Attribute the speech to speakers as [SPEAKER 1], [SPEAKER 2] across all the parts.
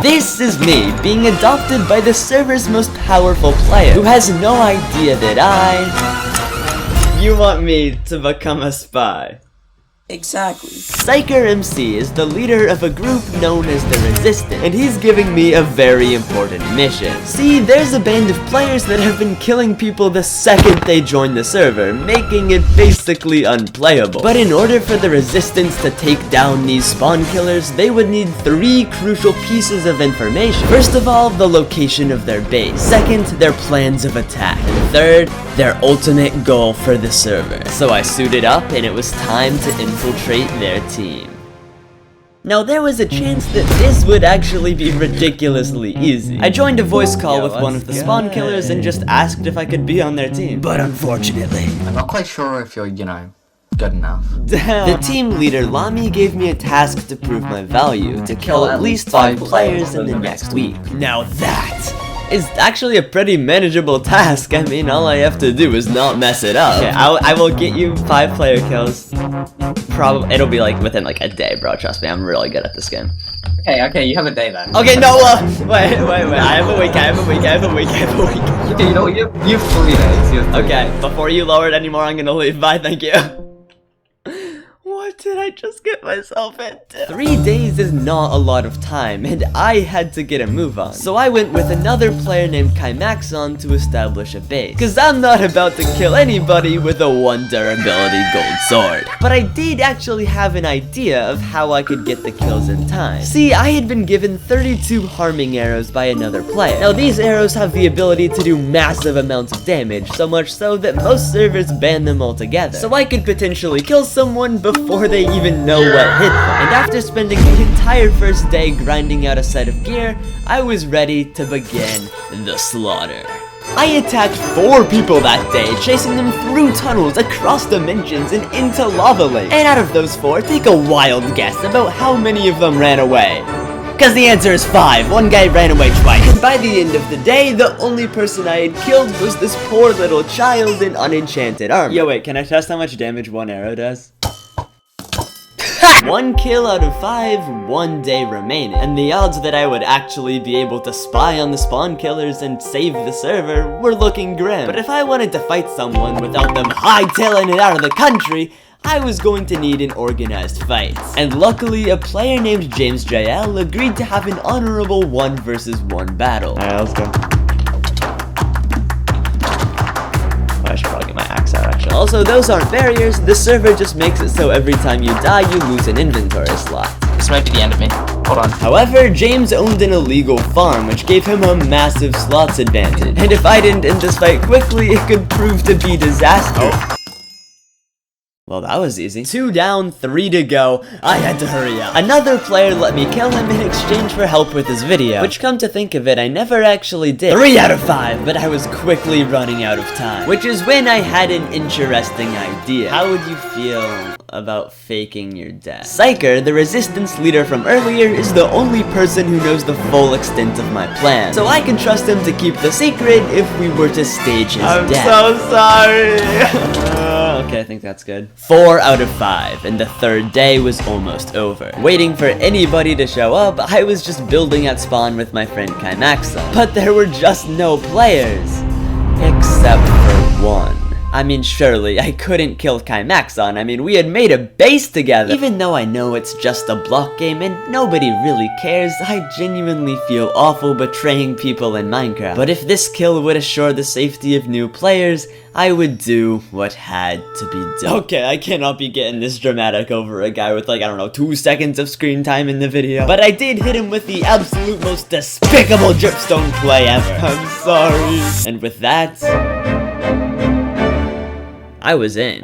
[SPEAKER 1] This is me being adopted by the server's most powerful player, who has no idea that You want me to become a spy?
[SPEAKER 2] Exactly.
[SPEAKER 1] Psyker MC is the leader of a group known as the Resistance, and he's giving me a very important mission. See, there's a band of players that have been killing people the second they join the server, making it basically unplayable. But in order for the Resistance to take down these Spawnkillers, they would need 3 crucial pieces of information. First of all, the location of their base. Second, their plans of attack. And third, their ultimate goal for the server. So I suited up, and it was time to infiltrate their team. Now there was a chance that this would actually be ridiculously easy. I joined a voice call with one of the Spawnkillers and just asked if I could be on their team. But unfortunately,
[SPEAKER 3] I'm not quite sure if you're, good enough.
[SPEAKER 1] Damn. The team leader Lami gave me a task to prove my value, to kill at least 5 players in the next week. Now that is actually a pretty manageable task. I mean, all I have to do is not mess it up. Okay, I will get you 5 player kills. Probably it'll be like within like a day, bro. Trust me, I'm really good at this game.
[SPEAKER 3] Okay, you have a day then.
[SPEAKER 1] Okay, no, wait. I have a week.
[SPEAKER 3] Okay, you know what? You have 3 days.
[SPEAKER 1] Okay, before you lower it anymore, I'm gonna leave. Bye, thank you. What did I just get myself into? 3 days is not a lot of time, and I had to get a move on. So I went with another player named Kymaxon to establish a base. Cause I'm not about to kill anybody with a 1 durability gold sword. But I did actually have an idea of how I could get the kills in time. See, I had been given 32 harming arrows by another player. Now these arrows have the ability to do massive amounts of damage, so much so that most servers ban them altogether. So I could potentially kill someone before they even know what hit them. And after spending the entire first day grinding out a set of gear, I was ready to begin the slaughter. I attacked 4 people that day, chasing them through tunnels, across dimensions, and into lava lakes. And out of those 4, take a wild guess about how many of them ran away. Cause the answer is 5. 1 guy ran away twice. And by the end of the day, the only person I had killed was this poor little child in unenchanted armor. Yo, wait, can I test how much damage 1 arrow does? 1 kill out of 5, 1 day remaining, and the odds that I would actually be able to spy on the Spawnkillers and save the server were looking grim. But if I wanted to fight someone without them hightailing it out of the country, I was going to need an organized fight. And luckily, a player named James JL agreed to have an honorable 1 versus 1 battle. Alright, let's go. I should probably get my axe out, actually. Also, those aren't barriers. The server just makes it so every time you die, you lose an inventory slot.
[SPEAKER 3] This might be the end of me. Hold on.
[SPEAKER 1] However, James owned an illegal farm, which gave him a massive slots advantage. And if I didn't end this fight quickly, it could prove to be disastrous. Well, that was easy. 2 down, 3 to go. I had to hurry up. Another player let me kill him in exchange for help with his video, which, come to think of it, I never actually did. 3 out of 5, but I was quickly running out of time. Which is when I had an interesting idea. How would you feel about faking your death? Psyker, the Resistance leader from earlier, is the only person who knows the full extent of my plan. So I can trust him to keep the secret if we were to stage his death. I'm so sorry. Okay, I think that's good. 4 out of 5, and the 3rd day was almost over. Waiting for anybody to show up, I was just building at spawn with my friend Kymaxon. But there were just no players. Except for 1. I mean, surely, I couldn't kill Kymaxon. I mean, we had made a base together. Even though I know it's just a block game and nobody really cares, I genuinely feel awful betraying people in Minecraft. But if this kill would assure the safety of new players, I would do what had to be done. Okay, I cannot be getting this dramatic over a guy with, like, I don't know, 2 seconds of screen time in the video. But I did hit him with the absolute most despicable dripstone play ever. I'm sorry. And with that, I was in.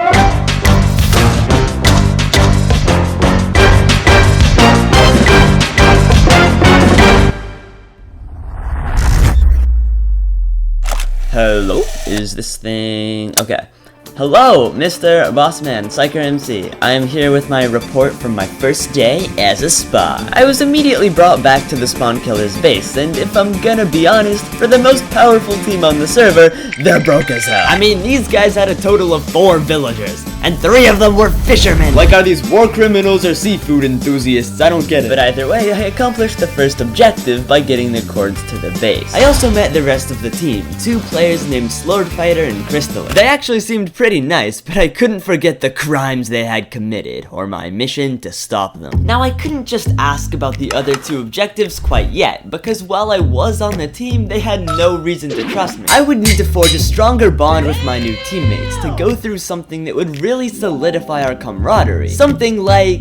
[SPEAKER 1] Hello? Is this thing... Okay. Hello, Mr. Bossman, Psyker MC. I am here with my report from my first day as a spa. I was immediately brought back to the Spawnkillers base, and if I'm gonna be honest, for the most powerful team on the server, they're broke as hell. I mean, these guys had a total of 4 villagers, and 3 of them were fishermen. Like, are these war criminals or seafood enthusiasts? I don't get it. But either way, I accomplished the first objective by getting the cords to the base. I also met the rest of the team, 2 players named Swordfighter and Crystal. They actually seemed pretty nice, but I couldn't forget the crimes they had committed, or my mission to stop them. Now, I couldn't just ask about the other 2 objectives quite yet, because while I was on the team, they had no reason to trust me. I would need to forge a stronger bond with my new teammates to go through something that would really solidify our camaraderie. Something like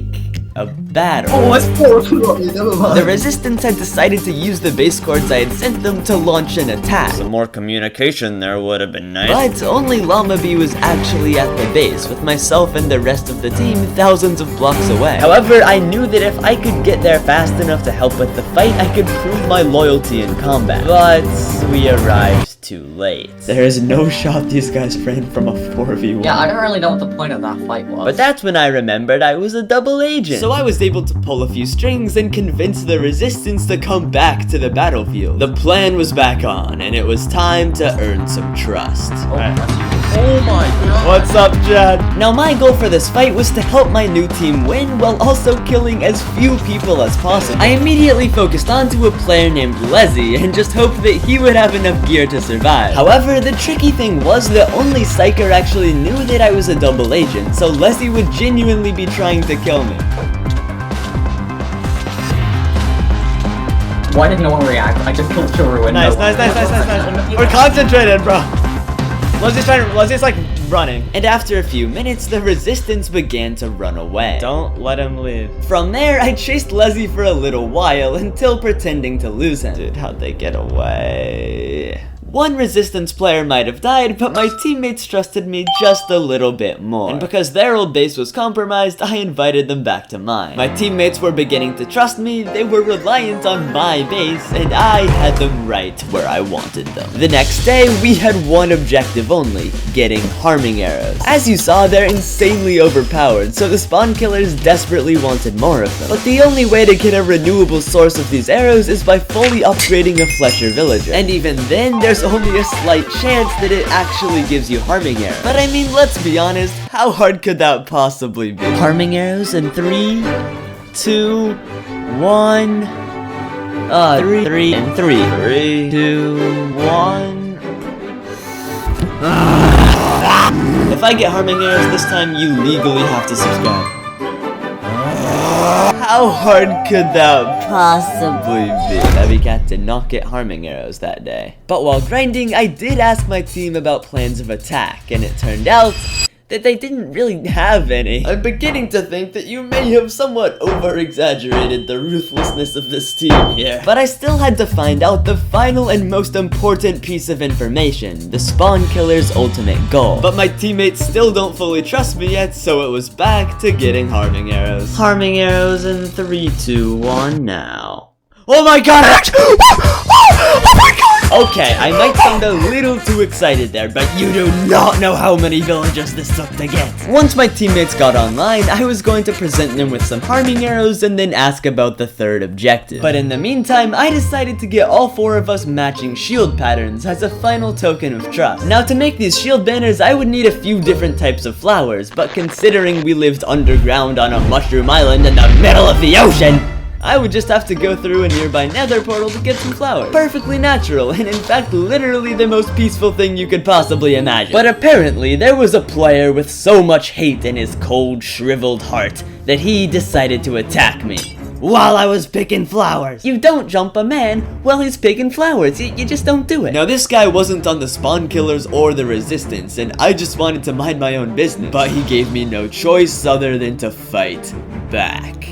[SPEAKER 1] a battle.
[SPEAKER 3] Oh, it's 4 o'clock. Never mind.
[SPEAKER 1] The Resistance had decided to use the base cords I had sent them to launch an attack. Some more communication there would have been nice. But only Llama-Bee was actually at the base, with myself and the rest of the team thousands of blocks away. However, I knew that if I could get there fast enough to help with the fight, I could prove my loyalty in combat. But we arrived too late. There is no shot these guys ran from a 4v1.
[SPEAKER 3] Yeah, I don't really know what the point of that fight was.
[SPEAKER 1] But that's when I remembered I was a double agent. So I was able to pull a few strings and convince the Resistance to come back to the battlefield. The plan was back on, and it was time to earn some trust.
[SPEAKER 3] Oh my god.
[SPEAKER 1] What's up, Chad? Now, my goal for this fight was to help my new team win while also killing as few people as possible. I immediately focused onto a player named Leslie and just hoped that he would have enough gear to survive. However, the tricky thing was that only Psyker actually knew that I was a double agent, so Leslie would genuinely be trying to kill me.
[SPEAKER 3] Why did no one react? I just killed Ruined.
[SPEAKER 1] Nice. We're concentrated, bro. Leslie's like running. And after a few minutes, the Resistance began to run away. Don't let him leave. From there, I chased Leslie for a little while until pretending to lose him. Dude, how'd they get away? One Resistance player might have died, but my teammates trusted me just a little bit more. And because their old base was compromised, I invited them back to mine. My teammates were beginning to trust me, they were reliant on my base, and I had them right where I wanted them. The next day, we had one objective only, getting harming arrows. As you saw, they're insanely overpowered, so the Spawnkillers desperately wanted more of them. But the only way to get a renewable source of these arrows is by fully upgrading a Fletcher villager. And even then, there's only a slight chance that it actually gives you harming arrows. But I mean, let's be honest, how hard could that possibly be? Harming arrows in 3, 2, 1... 3 and 3. 3, 2, 1... If I get harming arrows this time, you legally have to subscribe. How hard could that possibly be? Dabbycat did not get harming arrows that day. But while grinding, I did ask my team about plans of attack, and it turned out that they didn't really have any. I'm beginning to think that you may have somewhat over-exaggerated the ruthlessness of this team here. But I still had to find out the final and most important piece of information, the Spawnkillers' ultimate goal. But my teammates still don't fully trust me yet, so it was back to getting harming arrows. Harming arrows in 3, 2, 1 now. Oh my god! Oh my god! Okay, I might sound a little too excited there, but you do not know how many villagers this took to get. Once my teammates got online, I was going to present them with some harming arrows and then ask about the third objective. But in the meantime, I decided to get all 4 of us matching shield patterns as a final token of trust. Now, to make these shield banners, I would need a few different types of flowers, but considering we lived underground on a mushroom island in the middle of the ocean, I would just have to go through a nearby nether portal to get some flowers. Perfectly natural, and in fact literally the most peaceful thing you could possibly imagine. But apparently there was a player with so much hate in his cold, shriveled heart that he decided to attack me while I was picking flowers. You don't jump a man while he's picking flowers. You just don't do it. Now, this guy wasn't on the Spawnkillers or the Resistance, and I just wanted to mind my own business. But he gave me no choice other than to fight back.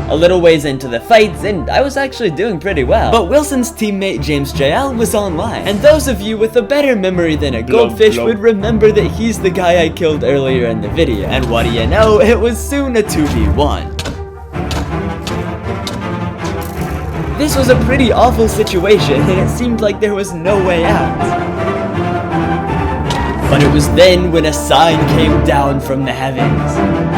[SPEAKER 1] A little ways into the fights, and I was actually doing pretty well. But Wilson's teammate James JL was online, and those of you with a better memory than a goldfish would remember that he's the guy I killed earlier in the video. And what do you know, it was soon a 2v1. This was a pretty awful situation, and it seemed like there was no way out. But it was then when a sign came down from the heavens.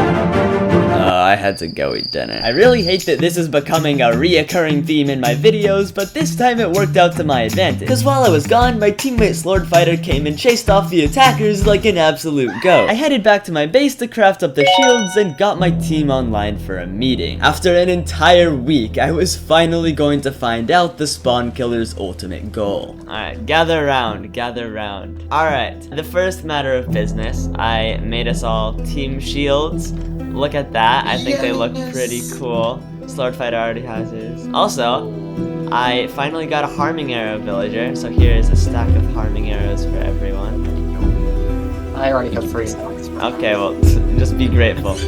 [SPEAKER 1] I had to go eat dinner. I really hate that this is becoming a reoccurring theme in my videos, but this time it worked out to my advantage. Cause while I was gone, my teammate Swordfighter came and chased off the attackers like an absolute goat. I headed back to my base to craft up the shields and got my team online for a meeting. After an entire week, I was finally going to find out the Spawnkillers' ultimate goal. Alright, gather around, gather around. Alright, the first matter of business, I made us all team shields. Look at that, I think they look pretty cool. Swordfighter already has his. Also, I finally got a harming arrow villager, so here is a stack of harming arrows for everyone.
[SPEAKER 3] I already have 3 stacks.
[SPEAKER 1] Okay, well, just be grateful.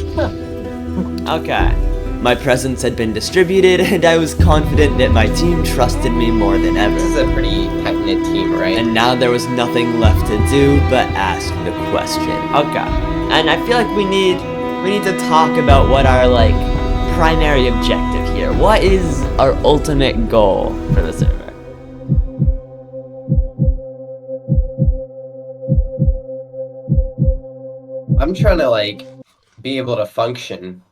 [SPEAKER 1] Okay. My presents had been distributed, and I was confident that my team trusted me more than ever.
[SPEAKER 3] This is a pretty tight-knit team, right?
[SPEAKER 1] And now there was nothing left to do but ask the question. Okay. And I feel like we need to talk about what our, like, primary objective here. What is our ultimate goal for the server?
[SPEAKER 3] I'm trying to, like, be able to function.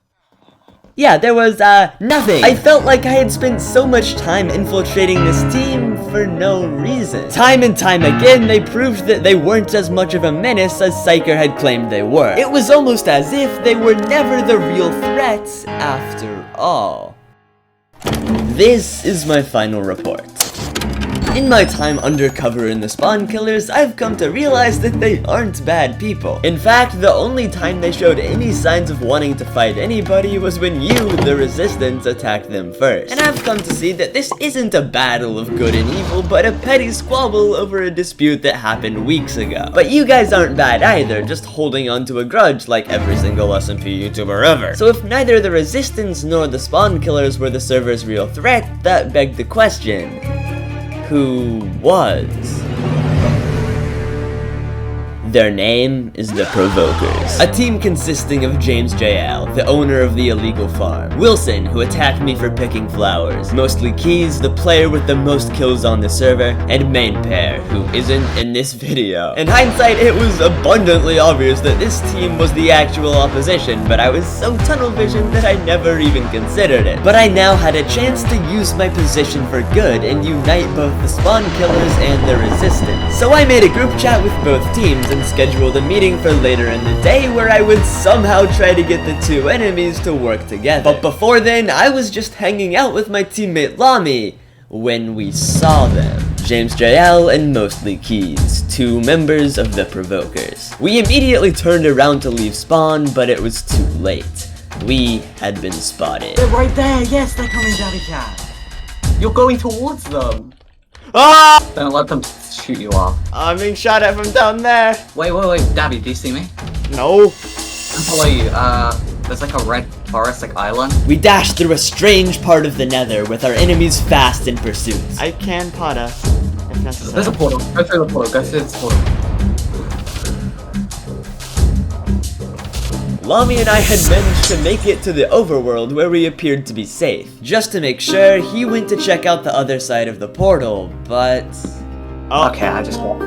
[SPEAKER 1] Yeah, there was, nothing. I felt like I had spent so much time infiltrating this team for no reason. Time and time again, they proved that they weren't as much of a menace as Psyker had claimed they were. It was almost as if they were never the real threats after all. This is my final report. In my time undercover in the Spawnkillers, I've come to realize that they aren't bad people. In fact, the only time they showed any signs of wanting to fight anybody was when you, the Resistance, attacked them first. And I've come to see that this isn't a battle of good and evil, but a petty squabble over a dispute that happened weeks ago. But you guys aren't bad either, just holding onto a grudge like every single SMP YouTuber ever. So if neither the Resistance nor the Spawnkillers were the server's real threat, that begged the question: who was? Their name is the Provokers, a team consisting of James JL, the owner of the illegal farm, Wilson, who attacked me for picking flowers, Mostly Keys, the player with the most kills on the server, and Main Pair, who isn't in this video. In hindsight, it was abundantly obvious that this team was the actual opposition, but I was so tunnel visioned that I never even considered it. But I now had a chance to use my position for good and unite both the Spawnkillers and the Resistance. So I made a group chat with both teams and scheduled a meeting for later in the day where I would somehow try to get the two enemies to work together. But before then, I was just hanging out with my teammate Lami when we saw them. James JL and Mostly Keys, two members of the Provokers. We immediately turned around to leave spawn, but it was too late. We had been spotted.
[SPEAKER 3] They're right there! Yes, they're coming, Dabbycat! You're going towards them!
[SPEAKER 1] Ah!
[SPEAKER 3] Don't let them shoot you off.
[SPEAKER 1] I'm being shot at from down there.
[SPEAKER 3] Wait, Dabby, do you see me?
[SPEAKER 1] No.
[SPEAKER 3] I'll follow you. There's like a red forest, like island.
[SPEAKER 1] We dashed through a strange part of the Nether with our enemies fast in pursuit. I can pot us if necessary.
[SPEAKER 3] There's a portal. Go through the portal. Go through this portal.
[SPEAKER 1] Lami and I had managed to make it to the overworld where we appeared to be safe. Just to make sure, he went to check out the other side of the portal, but...
[SPEAKER 3] Oh. Okay, I just got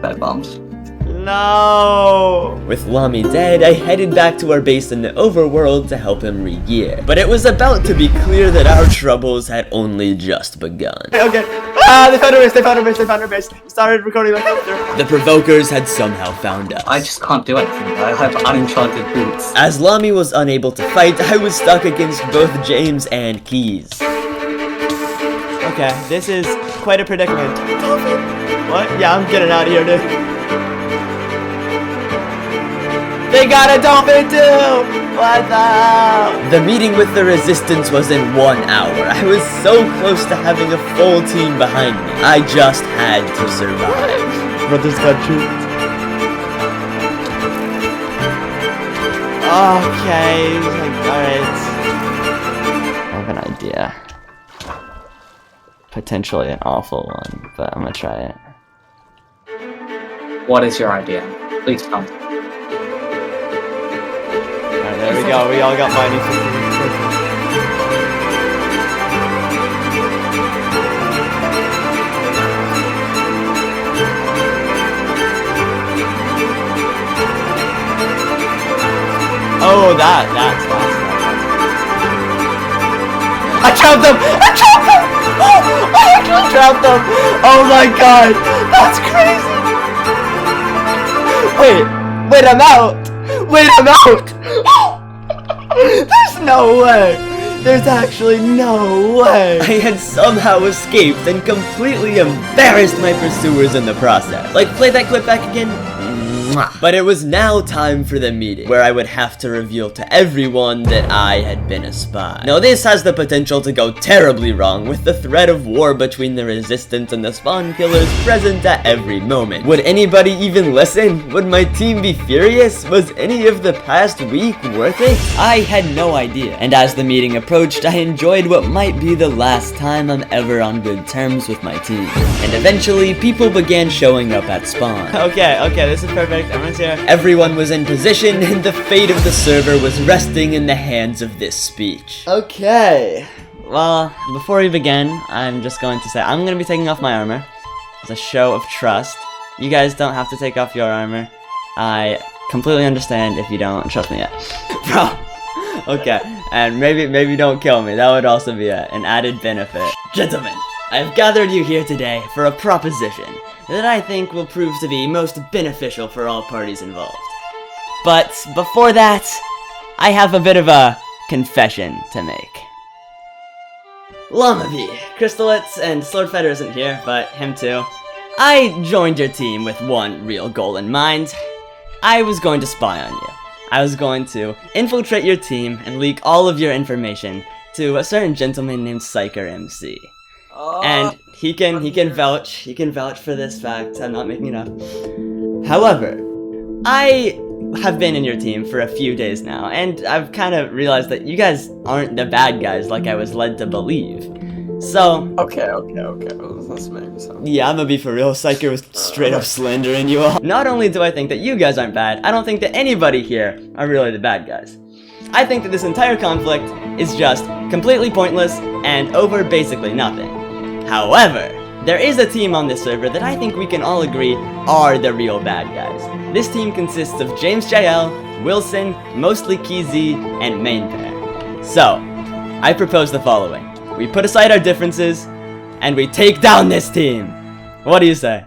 [SPEAKER 3] bed bombs.
[SPEAKER 1] No! With Lami dead, I headed back to our base in the overworld to help him re-gear. But it was about to be clear that our troubles had only just begun. Okay. They found our base, Started recording my filter. The Provokers had somehow found us.
[SPEAKER 3] I just can't do anything. I have unenchanted boots.
[SPEAKER 1] As Lami was unable to fight, I was stuck against both James and Keys. Okay, this is quite a predicament. What? Yeah, I'm getting out of here, dude. They got a dolphin too! What the hell? The meeting with the Resistance was in 1 hour. I was so close to having a full team behind me. I just had to survive. Brothers got shoot. Okay, like, alright. potentially an awful one, but I'm gonna try it.
[SPEAKER 3] What is your idea? Please come.
[SPEAKER 1] Alright, there we go. We all got mining. Oh, that's awesome. I trapped them! I trapped them! Oh, I actually trapped them! Oh my god! That's crazy! Wait, I'm out! Wait, I'm out! There's no way! There's actually no way! I had somehow escaped and completely embarrassed my pursuers in the process. Like, play that clip back again? But it was now time for the meeting, where I would have to reveal to everyone that I had been a spy. Now this has the potential to go terribly wrong, with the threat of war between the Resistance and the Spawnkillers present at every moment. Would anybody even listen? Would my team be furious? Was any of the past week worth it? I had no idea, and as the meeting approached, I enjoyed what might be the last time I'm ever on good terms with my team. And eventually, people began showing up at spawn. Okay, this is perfect. Everyone's here. Everyone was in position, and the fate of the server was resting in the hands of this speech. Okay. Well, before we begin, I'm just going to say I'm going to be taking off my armor as a show of trust. You guys don't have to take off your armor. I completely understand if you don't trust me yet. Bro. Okay. And maybe don't kill me. That would also be an added benefit. Gentlemen, I've gathered you here today for a proposition that I think will prove to be most beneficial for all parties involved. But before that, I have a bit of a confession to make. Llama-V, Crystallits, and Swordfighter isn't here, but him too. I joined your team with one real goal in mind. I was going to spy on you. I was going to infiltrate your team and leak all of your information to a certain gentleman named Psyker MC. And he can vouch for this fact. I'm not making it up. However, I have been in your team for a few days now, and I've kind of realized that you guys aren't the bad guys like I was led to believe. So
[SPEAKER 2] Okay. Let's make this up.
[SPEAKER 1] yeah, I'm gonna be for real. Psyker was straight up slandering you all. Not only do I think that you guys aren't bad, I don't think that anybody here are really the bad guys. I think that this entire conflict is just completely pointless and over basically nothing. However, there is a team on this server that I think we can all agree are the real bad guys. This team consists of James JL, Wilson, mostly KeyZ, and Main Pair. So, I propose the following. We put aside our differences, and we take down this team. What do you say?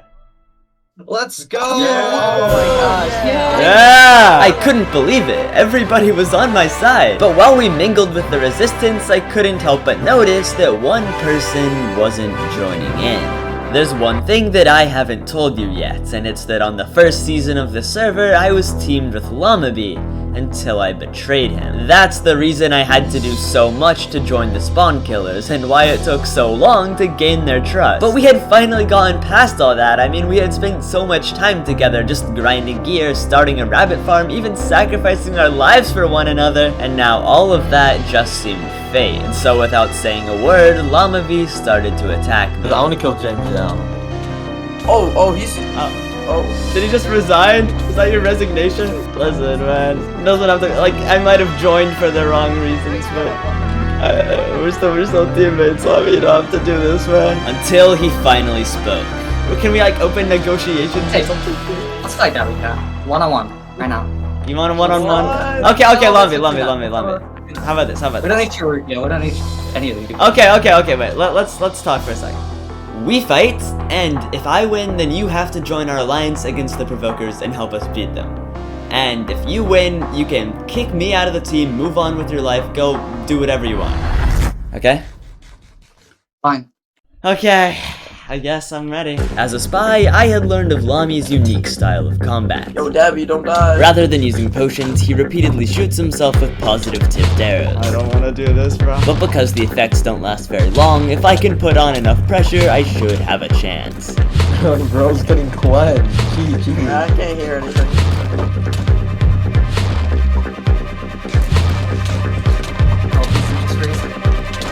[SPEAKER 2] Let's go!
[SPEAKER 3] Yeah. Oh my gosh,
[SPEAKER 1] Yeah! I couldn't believe it. Everybody was on my side. But while we mingled with the Resistance, I couldn't help but notice that one person wasn't joining in. There's one thing that I haven't told you yet, and it's that on the first season of the server, I was teamed with Llama-V until I betrayed him. That's the reason I had to do so much to join the Spawnkillers, and why it took so long to gain their trust. But we had finally gotten past all that. I mean, we had spent so much time together just grinding gear, starting a rabbit farm, even sacrificing our lives for one another, and now all of that just seemed fate. And so without saying a word, Llama-V started to attack me.
[SPEAKER 2] I only killed James down.
[SPEAKER 1] Did he just resign? Is that your resignation? Listen, man. Doesn't have to. Like, I might have joined for the wrong reasons, but we're still teammates. So I mean, you don't have to do this, man. Until he finally spoke. Can we like open negotiations or something?
[SPEAKER 3] Let's fight Dabbycat. One-on-one, right now.
[SPEAKER 1] You want a one-on-one? Okay, love it. How about this?
[SPEAKER 3] We don't need to, we don't need any of these.
[SPEAKER 1] Okay, wait. Let's talk for a second. We fight, and if I win, then you have to join our alliance against the Provokers and help us beat them. And if you win, you can kick me out of the team, move on with your life, go do whatever you want. Okay?
[SPEAKER 3] Fine.
[SPEAKER 1] Okay, I guess I'm ready. As a spy, I had learned of Lami's unique style of combat.
[SPEAKER 2] Yo, Dabby, don't die.
[SPEAKER 1] Rather than using potions, he repeatedly shoots himself with positive tipped arrows.
[SPEAKER 2] I don't want to do this, bro.
[SPEAKER 1] But because the effects don't last very long, if I can put on enough pressure, I should have a chance.
[SPEAKER 2] Bro's getting cleansed. I can't hear anything.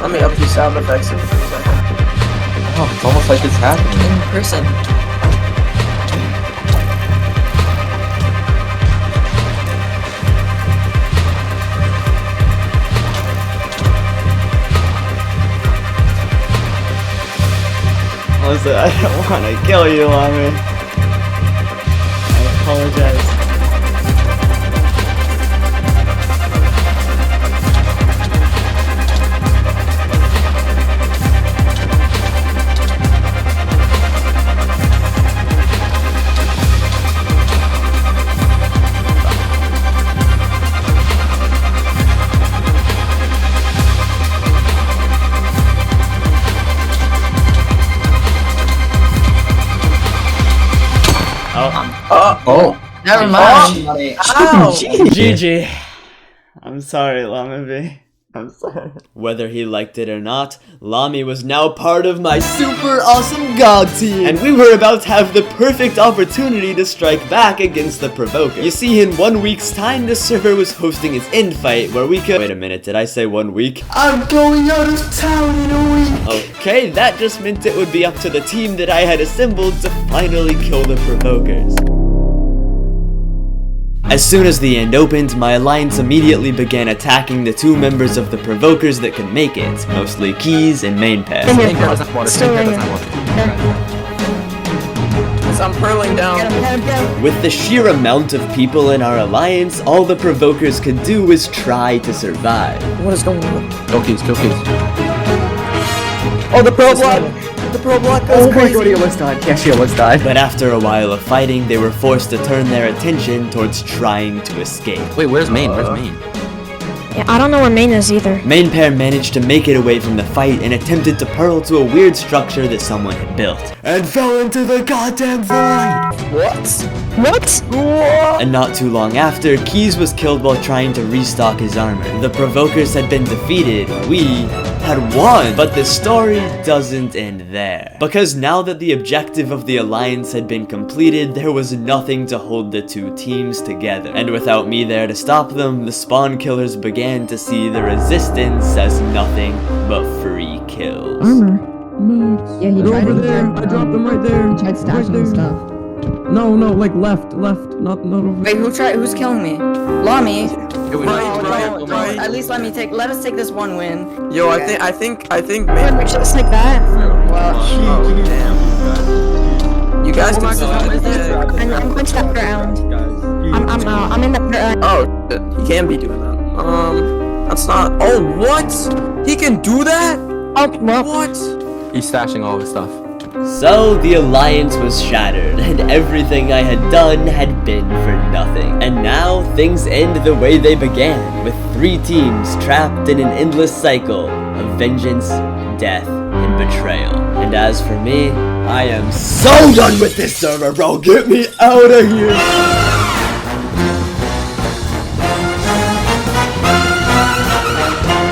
[SPEAKER 2] Let me up these sound effects in a second. stuff like this happening.
[SPEAKER 4] In person.
[SPEAKER 1] Listen, I don't want to kill you, Lami. I apologize.
[SPEAKER 2] Oh.
[SPEAKER 4] Never mind.
[SPEAKER 3] Ow!
[SPEAKER 1] GG. I'm sorry, Lami B. I'm sorry. Whether he liked it or not, Lami was now part of my super awesome GOG team, and we were about to have the perfect opportunity to strike back against the Provokers. You see, in 1 week's time, the server was hosting its end fight where we could— Wait a minute, did I say 1 week?
[SPEAKER 2] I'm going out of town in a week.
[SPEAKER 1] Okay, that just meant it would be up to the team that I had assembled to finally kill the Provokers. As soon as the end opened, my alliance immediately began attacking the 2 members of the Provokers that could make it, mostly Keys and Main Pass.
[SPEAKER 4] I'm purling down.
[SPEAKER 1] With the sheer amount of people in our alliance, all the Provokers could do was try to survive.
[SPEAKER 4] What is going on?
[SPEAKER 2] Kill keys, kill keys.
[SPEAKER 4] Oh, the pro block! The pro block goes crazy.
[SPEAKER 2] Oh my god, he almost died. Yes, he almost died.
[SPEAKER 1] But after a while of fighting, they were forced to turn their attention towards trying to escape.
[SPEAKER 2] Wait, where's Main? Where's Main?
[SPEAKER 5] Yeah, I don't know where Main is either.
[SPEAKER 1] Main Pair managed to make it away from the fight and attempted to pearl to a weird structure that someone had built. And fell into the goddamn void!
[SPEAKER 5] What?
[SPEAKER 1] And not too long after, Keys was killed while trying to restock his armor. The Provokers had been defeated, we had won, but the story doesn't end there. Because now that the objective of the alliance had been completed, there was nothing to hold the 2 teams together. And without me there to stop them, the Spawnkillers began to see the resistance as nothing but free kills.
[SPEAKER 6] Armor. Yeah, he tried over there. I dropped them right there. He tried stashing stuff.
[SPEAKER 7] No, like left, not over.
[SPEAKER 4] Wait, who's killing me? Lami.
[SPEAKER 7] Right.
[SPEAKER 4] At least let us take this 1 win.
[SPEAKER 7] Yo, I think,
[SPEAKER 5] Just like that.
[SPEAKER 4] Well, damn.
[SPEAKER 7] you guys can
[SPEAKER 5] I'm going to that ground. I'm in the ground.
[SPEAKER 7] Oh, shit. He can be doing that. That's not. Oh, what? He can do that?
[SPEAKER 5] Oh, well.
[SPEAKER 7] What?
[SPEAKER 2] He's stashing all his stuff.
[SPEAKER 1] So the alliance was shattered, and everything I had done had been for nothing. And now things end the way they began, with 3 teams trapped in an endless cycle of vengeance, death, and betrayal. And as for me, I am so done with this server, bro. Get me out of here.